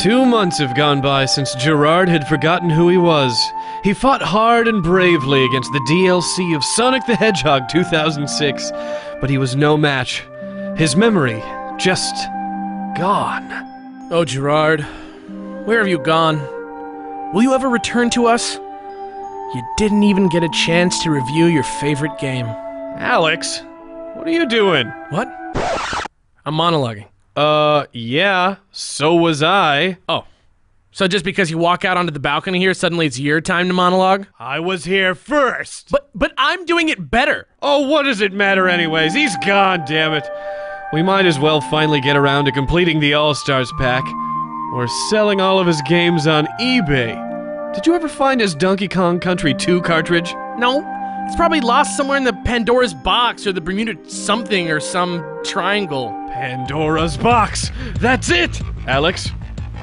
2 months have gone by since Gerard had forgotten who he was. He fought hard and bravely against the DLC of Sonic the Hedgehog 2006, but he was no match. His memory just gone. Oh, Gerard, where have you gone? Will you ever return to us? You didn't even get a chance to review your favorite game. Alex, what are you doing? What? I'm monologuing. Yeah, so was I. Oh, so just because you walk out onto the balcony here, suddenly it's your time to monologue? I was here first. But I'm doing it better. Oh, what does it matter anyways? He's gone, damn it. We might as well finally get around to completing the All-Stars pack, or selling all of his games on eBay. Did you ever find his Donkey Kong Country 2 cartridge? No, it's probably lost somewhere in the Pandora's box or the Bermuda something or some triangle. Pandora's box! That's it! Alex,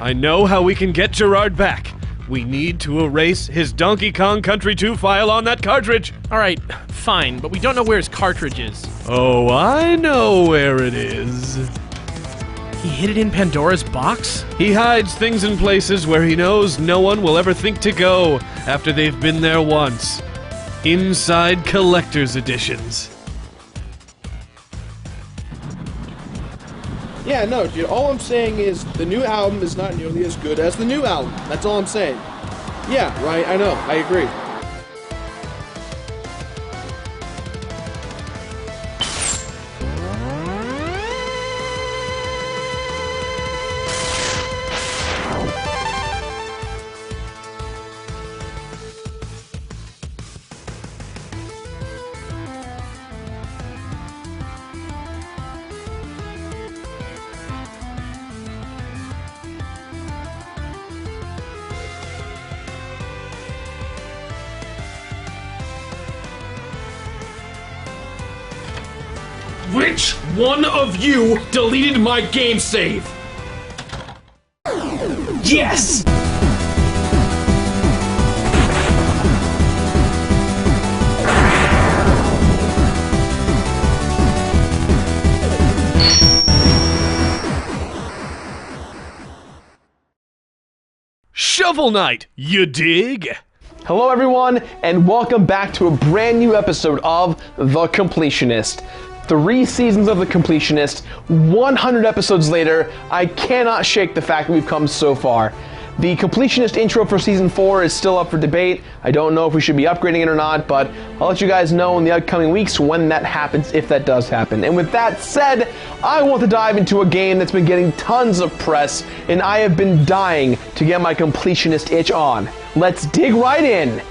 I know how we can get Gerard back. We need to erase his Donkey Kong Country 2 file on that cartridge. Alright, fine, but we don't know where his cartridge is. Oh, I know where it is. He hid it in Pandora's box? He hides things in places where he knows no one will ever think to go after they've been there once. Inside collector's editions. Yeah, no, dude, all I'm saying is the new album is not nearly as good as the new album. That's all I'm saying. Yeah, right, I know, I agree. Which one of you deleted my game save? Yes! Shovel Knight, you dig? Hello everyone, and welcome back to a brand new episode of The Completionist. 3 seasons of The Completionist, 100 episodes later, I cannot shake the fact that we've come so far. The Completionist intro for Season 4 is still up for debate. I don't know if we should be upgrading it or not, but I'll let you guys know in the upcoming weeks when that happens, if that does happen. And with that said, I want to dive into a game that's been getting tons of press, and I have been dying to get my Completionist itch on. Let's dig right in!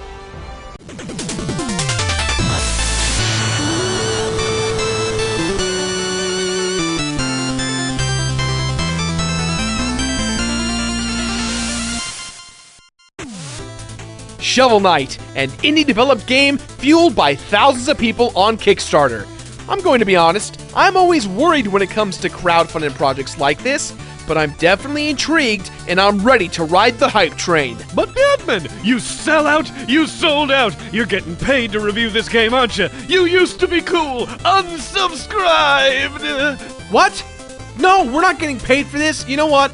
Shovel Knight, an indie-developed game fueled by thousands of people on Kickstarter. I'm going to be honest, I'm always worried when it comes to crowdfunding projects like this, but I'm definitely intrigued and I'm ready to ride the hype train. But Batman, you sell out, you sold out. You're getting paid to review this game, aren't you? You used to be cool. Unsubscribed. What? No, we're not getting paid for this. You know what?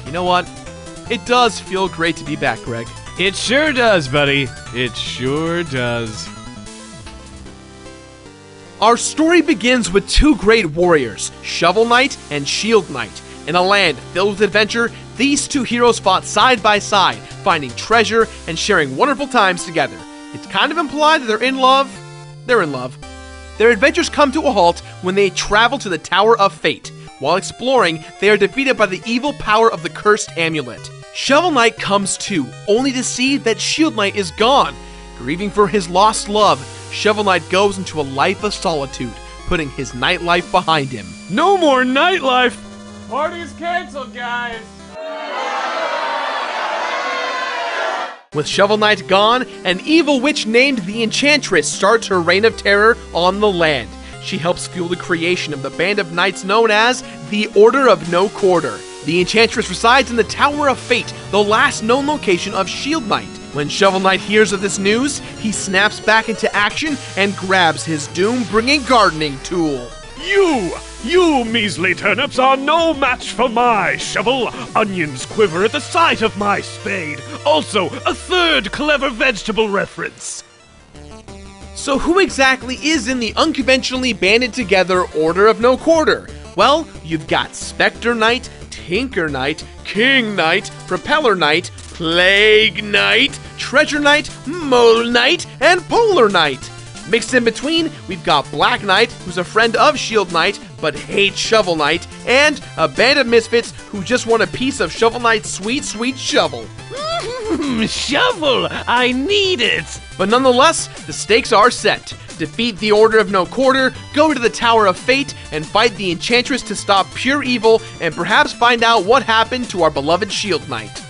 You know what? It does feel great to be back, Greg. It sure does, buddy. It sure does. Our story begins with 2 great warriors, Shovel Knight and Shield Knight. In a land filled with adventure, these 2 heroes fought side by side, finding treasure and sharing wonderful times together. It's kind of implied that they're in love. They're in love. Their adventures come to a halt when they travel to the Tower of Fate. While exploring, they are defeated by the evil power of the cursed amulet. Shovel Knight comes to, only to see that Shield Knight is gone. Grieving for his lost love, Shovel Knight goes into a life of solitude, putting his nightlife behind him. No more nightlife! Party's canceled, guys! With Shovel Knight gone, an evil witch named the Enchantress starts her reign of terror on the land. She helps fuel the creation of the band of knights known as the Order of No Quarter. The Enchantress resides in the Tower of Fate, the last known location of Shield Knight. When Shovel Knight hears of this news, he snaps back into action and grabs his doom-bringing gardening tool. You You measly turnips are no match for my shovel. Onions quiver at the sight of my spade. Also, a third clever vegetable reference. So who exactly is in the unconventionally banded together Order of No Quarter? Well, you've got Spectre Knight, Tinker Knight, King Knight, Propeller Knight, Plague Knight, Treasure Knight, Mole Knight, and Polar Knight. Mixed in between, we've got Black Knight, who's a friend of Shield Knight, but hates Shovel Knight, and a band of misfits who just want a piece of Shovel Knight's sweet, sweet shovel. Shovel! I need it! But nonetheless, the stakes are set. Defeat the Order of No Quarter, go to the Tower of Fate, and fight the Enchantress to stop pure evil, and perhaps find out what happened to our beloved Shield Knight.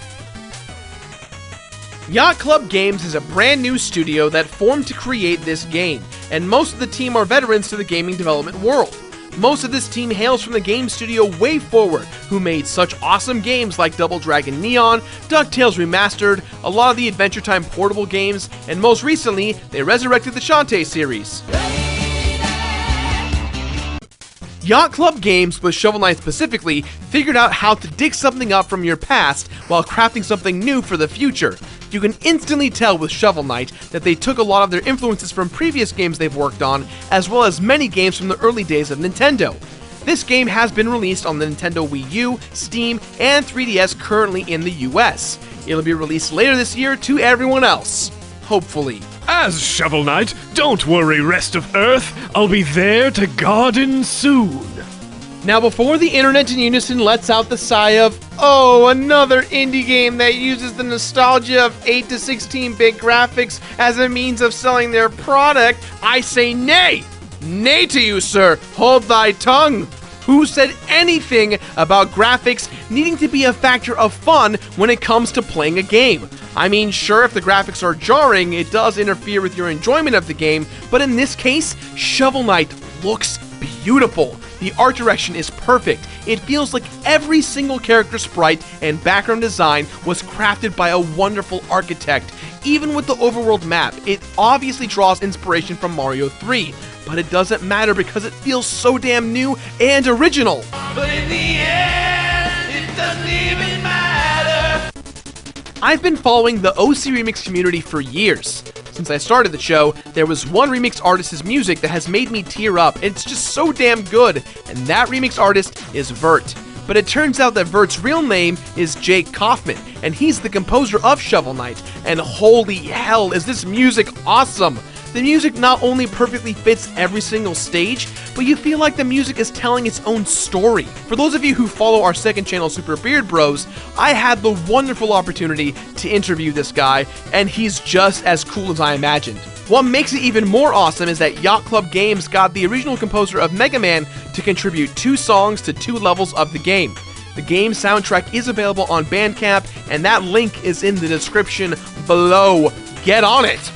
Yacht Club Games is a brand new studio that formed to create this game, and most of the team are veterans to the gaming development world. Most of this team hails from the game studio Way Forward, who made such awesome games like Double Dragon Neon, DuckTales Remastered, a lot of the Adventure Time portable games, and most recently, they resurrected the Shantae series. Yacht Club Games, with Shovel Knight specifically, figured out how to dig something up from your past while crafting something new for the future. You can instantly tell with Shovel Knight that they took a lot of their influences from previous games they've worked on, as well as many games from the early days of Nintendo. This game has been released on the Nintendo Wii U, Steam, and 3DS currently in the US. It'll be released later this year to everyone else. Hopefully. As Shovel Knight, don't worry, rest of Earth. I'll be there to garden soon. Now, before the internet in unison lets out the sigh of, oh, another indie game that uses the nostalgia of 8 to 16-bit graphics as a means of selling their product, I say nay! Nay to you, sir! Hold thy tongue! Who said anything about graphics needing to be a factor of fun when it comes to playing a game? I mean, sure, if the graphics are jarring, it does interfere with your enjoyment of the game, but in this case, Shovel Knight looks beautiful. The art direction is perfect. It feels like every single character sprite and background design was crafted by a wonderful architect. Even with the overworld map, it obviously draws inspiration from Mario 3, but it doesn't matter because it feels so damn new and original. But in the end, it doesn't even matter. I've been following the OC Remix community for years. Since I started the show, there was one remix artist's music that has made me tear up, and it's just so damn good, and that remix artist is Vert. But it turns out that Vert's real name is Jake Kaufman, and he's the composer of Shovel Knight, and holy hell is this music awesome! The music not only perfectly fits every single stage, but you feel like the music is telling its own story. For those of you who follow our second channel, Super Beard Bros, I had the wonderful opportunity to interview this guy, and he's just as cool as I imagined. What makes it even more awesome is that Yacht Club Games got the original composer of Mega Man to contribute 2 songs to 2 levels of the game. The game soundtrack is available on Bandcamp, and that link is in the description below. Get on it!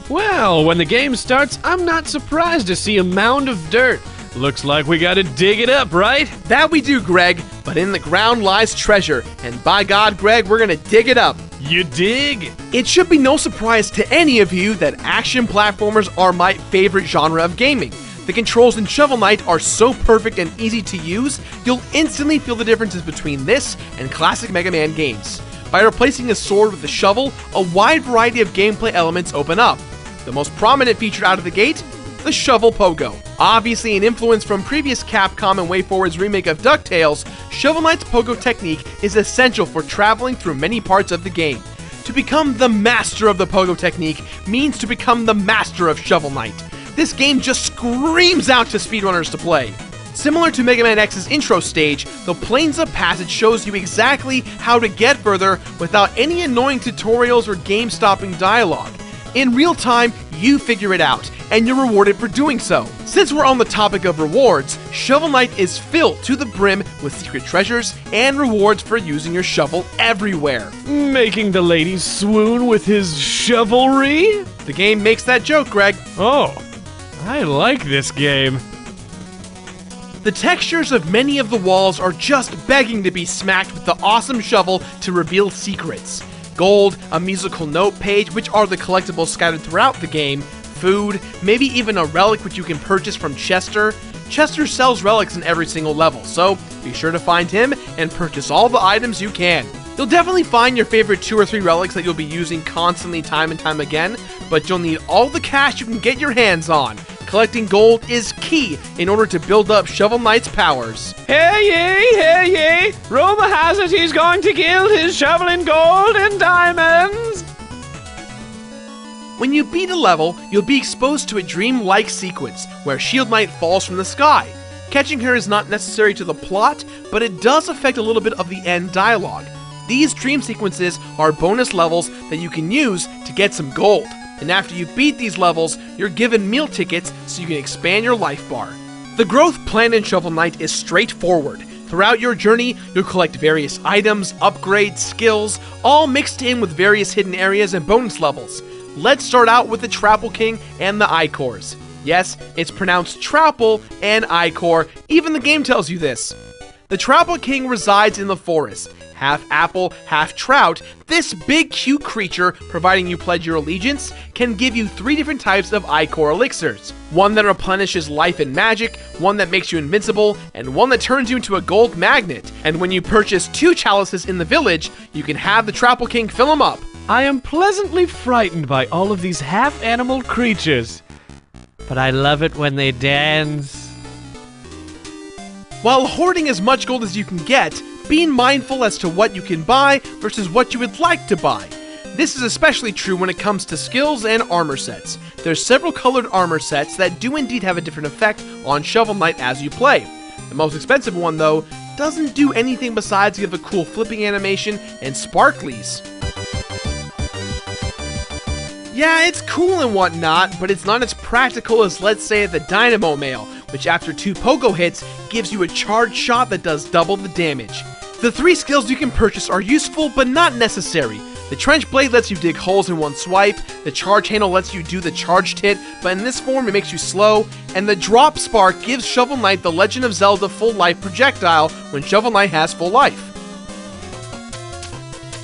Well, when the game starts, I'm not surprised to see a mound of dirt. Looks like we gotta dig it up, right? That we do, Greg, but in the ground lies treasure, and by God, Greg, we're gonna dig it up. You dig? It should be no surprise to any of you that action platformers are my favorite genre of gaming. The controls in Shovel Knight are so perfect and easy to use, you'll instantly feel the differences between this and classic Mega Man games. By replacing a sword with a shovel, a wide variety of gameplay elements open up. The most prominent feature out of the gate? The Shovel Pogo. Obviously an influence from previous Capcom and WayForward's remake of DuckTales, Shovel Knight's Pogo technique is essential for traveling through many parts of the game. To become the master of the Pogo technique means to become the master of Shovel Knight. This game just screams out to speedrunners to play. Similar to Mega Man X's intro stage, the Plains of Passage shows you exactly how to get further without any annoying tutorials or game-stopping dialogue. In real time, you figure it out, and you're rewarded for doing so. Since we're on the topic of rewards, Shovel Knight is filled to the brim with secret treasures and rewards for using your shovel everywhere. Making the ladies swoon with his chivalry? The game makes that joke, Greg. Oh, I like this game. The textures of many of the walls are just begging to be smacked with the awesome shovel to reveal secrets. Gold, a musical note page, which are the collectibles scattered throughout the game, food, maybe even a relic which you can purchase from Chester. Chester sells relics in every single level, so be sure to find him and purchase all the items you can. You'll definitely find your favorite 2 or 3 relics that you'll be using constantly time and time again, but you'll need all the cash you can get your hands on. Collecting gold is key in order to build up Shovel Knight's powers. Hear ye! Rumor has it he's going to gild his shovel in gold and diamonds! When you beat a level, you'll be exposed to a dream-like sequence where Shield Knight falls from the sky. Catching her is not necessary to the plot, but it does affect a little bit of the end dialogue. These dream sequences are bonus levels that you can use to get some gold. And after you beat these levels, you're given meal tickets so you can expand your life bar. The growth plan in Shovel Knight is straightforward. Throughout your journey, you'll collect various items, upgrades, skills, all mixed in with various hidden areas and bonus levels. Let's start out with the Trapple King and the Icors. Yes, it's pronounced Trapple and Icor, even the game tells you this. The Trapple King resides in the forest. Half apple, half trout, this big cute creature, providing you pledge your allegiance, can give you 3 different types of Icor elixirs. One that replenishes life and magic, one that makes you invincible, and one that turns you into a gold magnet. And when you purchase 2 chalices in the village, you can have the Trapple King fill them up. I am pleasantly frightened by all of these half-animal creatures, but I love it when they dance. While hoarding as much gold as you can get, being mindful as to what you can buy versus what you would like to buy. This is especially true when it comes to skills and armor sets. There's several colored armor sets that do indeed have a different effect on Shovel Knight as you play. The most expensive one, though, doesn't do anything besides give a cool flipping animation and sparklies. Yeah, it's cool and whatnot, but it's not as practical as, let's say, the Dynamo Mail, which after 2 pogo hits gives you a charged shot that does double the damage. The 3 skills you can purchase are useful but not necessary. The Trench Blade lets you dig holes in one swipe, the Charge Handle lets you do the charged hit, but in this form it makes you slow, and the Drop Spark gives Shovel Knight the Legend of Zelda full life projectile when Shovel Knight has full life.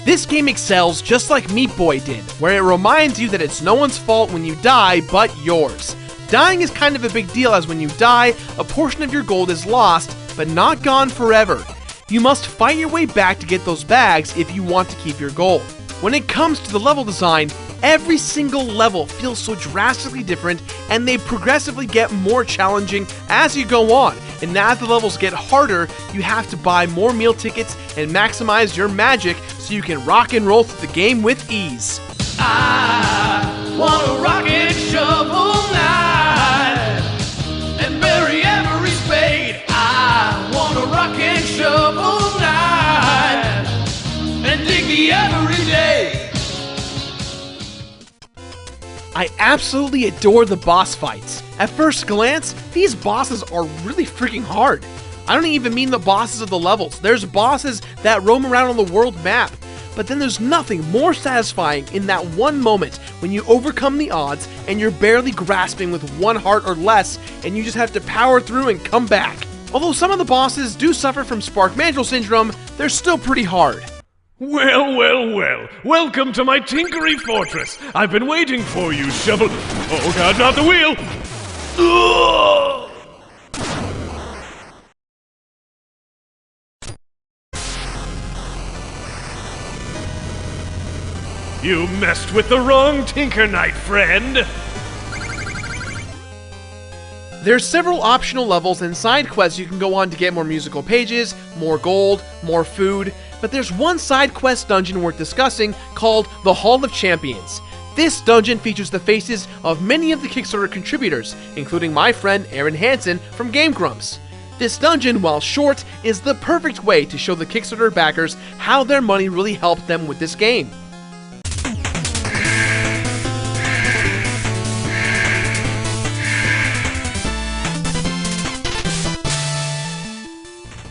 This game excels just like Meat Boy did, where it reminds you that it's no one's fault when you die but yours. Dying is kind of a big deal, as when you die, a portion of your gold is lost, but not gone forever. You must fight your way back to get those bags if you want to keep your gold. When it comes to the level design, every single level feels so drastically different, and they progressively get more challenging as you go on. And as the levels get harder, you have to buy more meal tickets and maximize your magic so you can rock and roll through the game with ease. I want a rocket shovel knight and bury every spade. I want a rocket shovel knight and dig me every day. I absolutely adore the boss fights. At first glance, these bosses are really freaking hard. I don't even mean the bosses of the levels. There's bosses that roam around on the world map. But then there's nothing more satisfying in that one moment when you overcome the odds and you're barely grasping with 1 heart or less, and you just have to power through and come back. Although some of the bosses do suffer from Spark Mandrill syndrome, they're still pretty hard. Well. Welcome to my tinkery fortress. I've been waiting for you, Shovel. Oh god, not the wheel! Ugh! You messed with the wrong Tinker Knight, friend! There's several optional levels and side quests you can go on to get more musical pages, more gold, more food, but there's one side quest dungeon worth discussing called the Hall of Champions. This dungeon features the faces of many of the Kickstarter contributors, including my friend Aaron Hansen from Game Grumps. This dungeon, while short, is the perfect way to show the Kickstarter backers how their money really helped them with this game.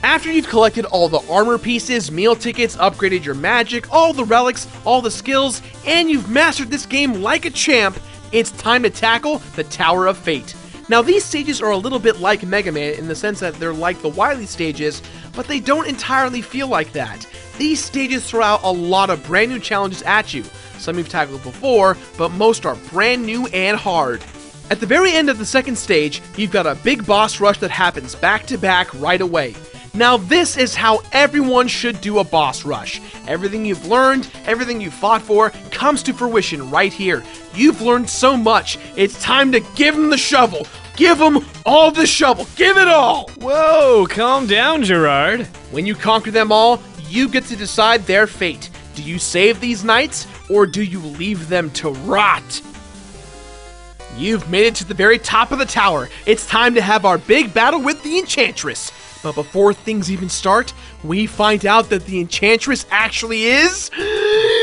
After you've collected all the armor pieces, meal tickets, upgraded your magic, all the relics, all the skills, and you've mastered this game like a champ, it's time to tackle the Tower of Fate. Now, these stages are a little bit like Mega Man in the sense that they're like the Wily stages, but they don't entirely feel like that. These stages throw out a lot of brand new challenges at you. Some you've tackled before, but most are brand new and hard. At the very end of the second stage, you've got a big boss rush that happens back to back right away. Now this is how everyone should do a boss rush. Everything you've learned, everything you fought for, comes to fruition right here. You've learned so much, it's time to give them the shovel. Give them all the shovel, give it all! Whoa, calm down, Gerard. When you conquer them all, you get to decide their fate. Do you save these knights, or do you leave them to rot? You've made it to the very top of the tower. It's time to have our big battle with the Enchantress. But before things even start, we find out that the Enchantress actually is...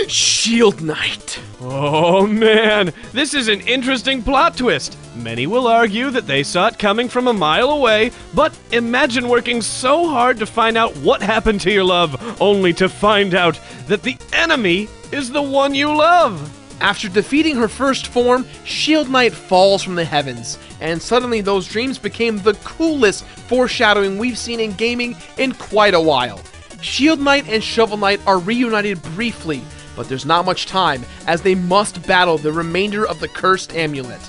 Shield Knight. Oh man, this is an interesting plot twist. Many will argue that they saw it coming from a mile away, but imagine working so hard to find out what happened to your love, only to find out that the enemy is the one you love. After defeating her first form, Shield Knight falls from the heavens, and suddenly those dreams became the coolest foreshadowing we've seen in gaming in quite a while. Shield Knight and Shovel Knight are reunited briefly, but there's not much time, as they must battle the remainder of the cursed amulet.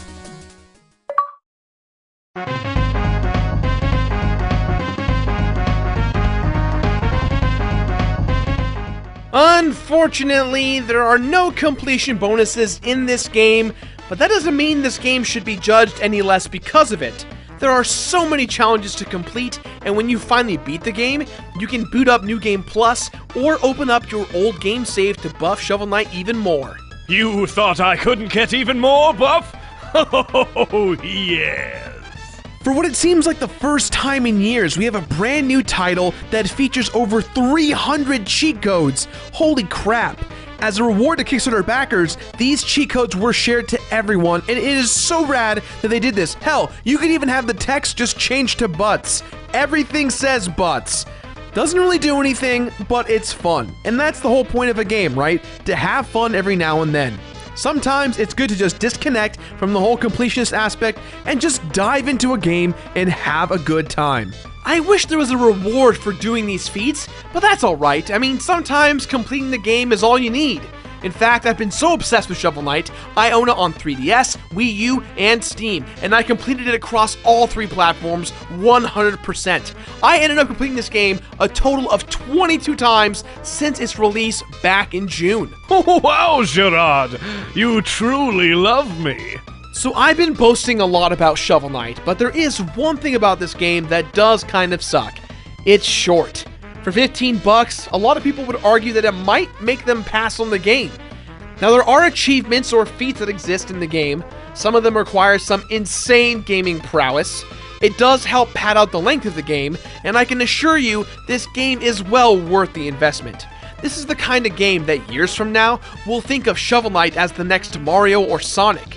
Unfortunately, there are no completion bonuses in this game, but that doesn't mean this game should be judged any less because of it. There are so many challenges to complete, and when you finally beat the game, you can boot up New Game Plus or open up your old game save to buff Shovel Knight even more. You thought I couldn't get even more buff? Oh, yes. For what it seems like the first time in years, we have a brand new title that features over 300 cheat codes. Holy crap. As a reward to Kickstarter backers, these cheat codes were shared to everyone, and it is so rad that they did this. Hell, you could even have the text just changed to butts. Everything says butts. Doesn't really do anything, but it's fun. And that's the whole point of a game, right? To have fun every now and then. Sometimes it's good to just disconnect from the whole completionist aspect and just dive into a game and have a good time. I wish there was a reward for doing these feats, but that's alright. I mean, sometimes completing the game is all you need. In fact, I've been so obsessed with Shovel Knight, I own it on 3DS, Wii U, and Steam, and I completed it across all 3 platforms 100%. I ended up completing this game a total of 22 times since its release back in June. Oh, wow, Gerard, you truly love me. So I've been boasting a lot about Shovel Knight, but there is one thing about this game that does kind of suck. It's short. For $15, a lot of people would argue that it might make them pass on the game. Now there are achievements or feats that exist in the game. Some of them require some insane gaming prowess. It does help pad out the length of the game, and I can assure you this game is well worth the investment. This is the kind of game that years from now, we'll think of Shovel Knight as the next Mario or Sonic.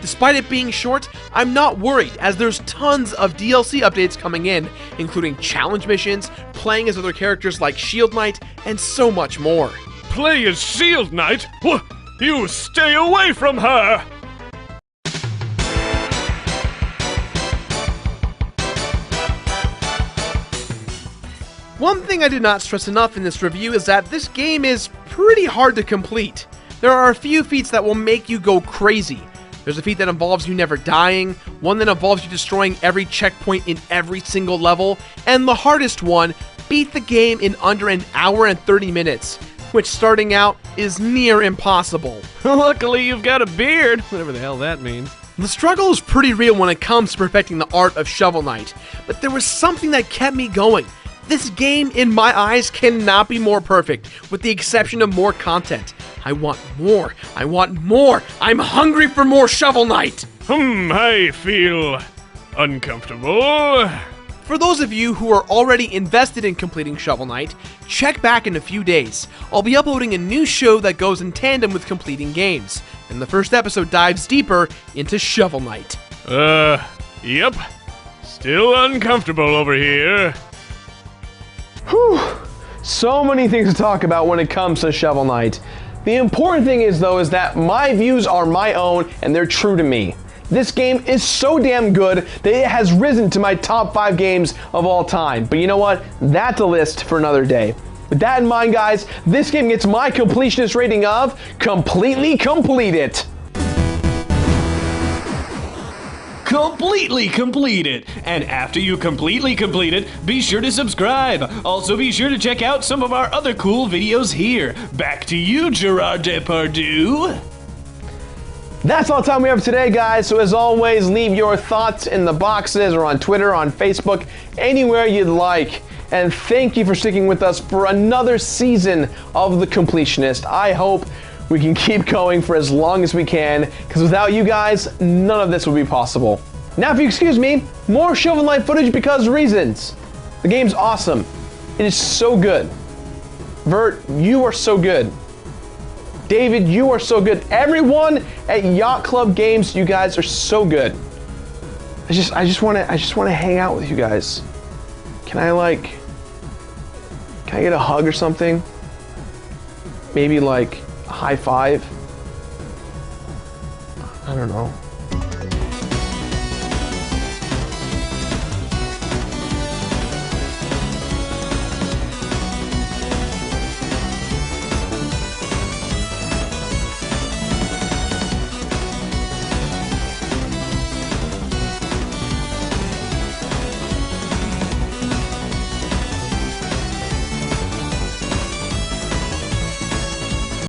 Despite it being short, I'm not worried, as there's tons of DLC updates coming in, including challenge missions, playing as other characters like Shield Knight, and so much more. Play as Shield Knight? You stay away from her! One thing I did not stress enough in this review is that this game is pretty hard to complete. There are a few feats that will make you go crazy. There's a feat that involves you never dying, one that involves you destroying every checkpoint in every single level, and the hardest one, beat the game in under an hour and 30 minutes, which starting out is near impossible. Luckily you've got a beard, whatever the hell that means. The struggle is pretty real when it comes to perfecting the art of Shovel Knight, but there was something that kept me going. This game, in my eyes, cannot be more perfect, with the exception of more content. I want more. I want more. I'm hungry for more Shovel Knight. I feel uncomfortable. For those of you who are already invested in completing Shovel Knight, check back in a few days. I'll be uploading a new show that goes in tandem with completing games, and the first episode dives deeper into Shovel Knight. Yep. Still uncomfortable over here. Whew. So many things to talk about when it comes to Shovel Knight. The important thing is, though, is that my views are my own and they're true to me. This game is so damn good that it has risen to my top 5 games of all time. But you know what? That's a list for another day. With that in mind, guys, this game gets my completionist rating of completely complete it. completely complete it. And after you completely complete it, be sure to subscribe. Also, be sure to check out some of our other cool videos here. Back to you, Gerard Depardieu. That's all the time we have today, guys. So as always, leave your thoughts in the boxes or on Twitter, on Facebook, anywhere you'd like. And thank you for sticking with us for another season of The Completionist. I hope we can keep going for as long as we can, because without you guys, none of this would be possible. Now, if you excuse me, more Shovel Knight footage because reasons. The game's awesome. It is so good. Vert, you are so good. David, you are so good. Everyone at Yacht Club Games, you guys are so good. I just want to hang out with you guys. Can I get a hug or something? Maybe like a high five? I don't know.